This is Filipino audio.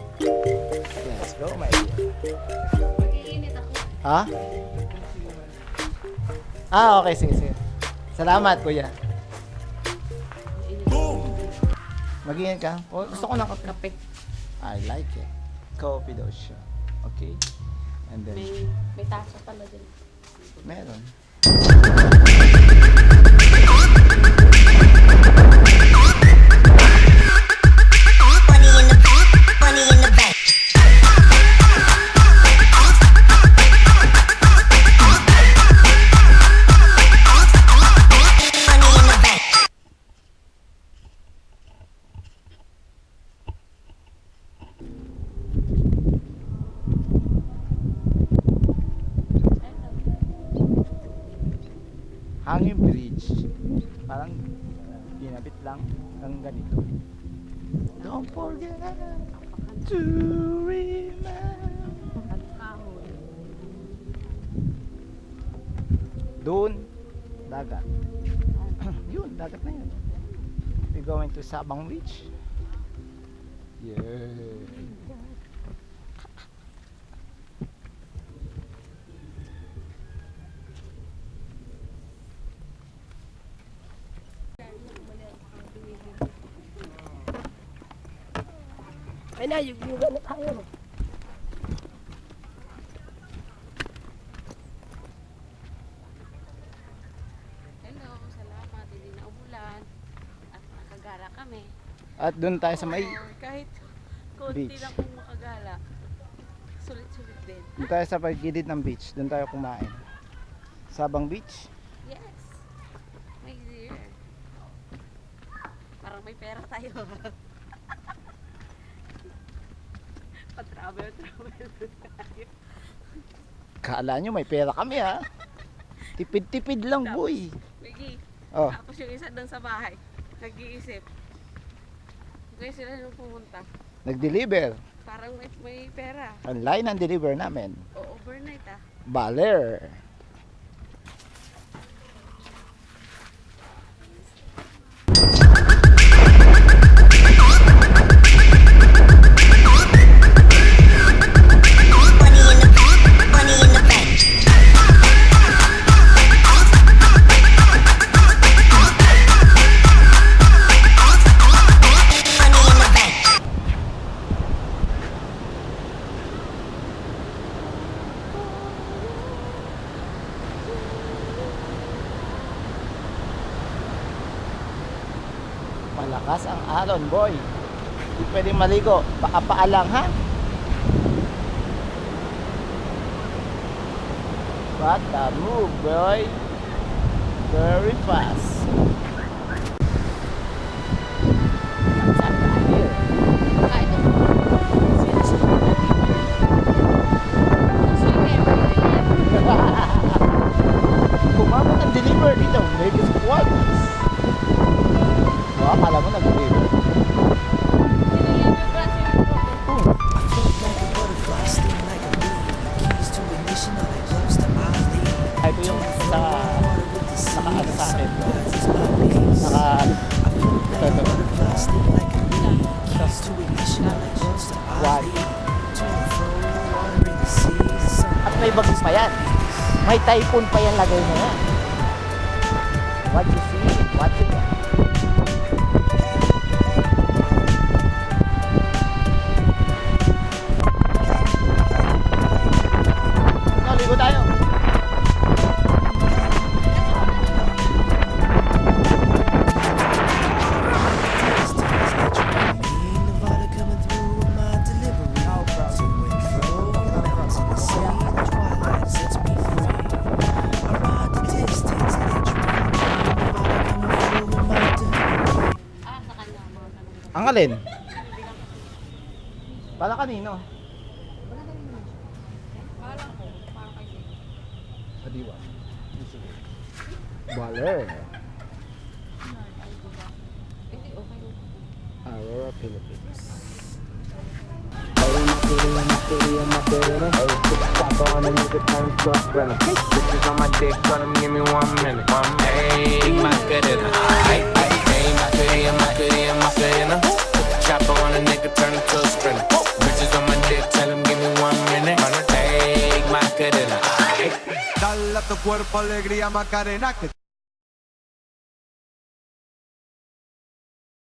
Let's go, my dear. Mag-iinit ako. Ha? Okay, sige, sige. Salamat, kuya. Mag-iinit ka? Oh, gusto ko ng kape. I like it. Coffee daw siya. Okay? And then, May tasa pala din. meron. Hanging bridge. Parang pinabit lang ng ganito. Don't forget to remember. Doon, dagat. Yun, dagat na yun. We're going to Sabang Beach. Yeah. Ay na, yung na tayo. Hello, salamat. Hindi na umulan. At nakagala kami. At doon tayo sa may Kahit konti beach. lang kung makagala. Sulit-sulit din. Doon tayo sa pagilid ng beach. Doon tayo kumain. Sabang Beach. Yes. My dear. Parang may pera tayo. Pa-travel tayo. Kala nyo may pera kami ha. Tipid-tipid lang boy. Miggy, Oh, tapos yung isa doon sa bahay, nag-iisip. Kaya sila nung pumunta, nag-deliver. parang may pera. Online ang deliver namin. O overnight Baler. Malakas ang alon boy. Hindi pwedeng maligo. Baka paalang ha. What a move boy. Very fast. What's up right here? Kumamot ang deliver dito. Maybe squad. Akala mo nag-deliver. Ito yung sa naka-ano sa akin. At may bagis pa yan. May typhoon pa yan lagay na yan. What you see, what you get. Ligo tayo. Ang alin? Para kanino? Adiwa. Baler. Aurora, Philippines. This is on my dick, gonna give me 1 minute. Hey, my goodness. Baila tu cuerpo, alegría, Macarena. Que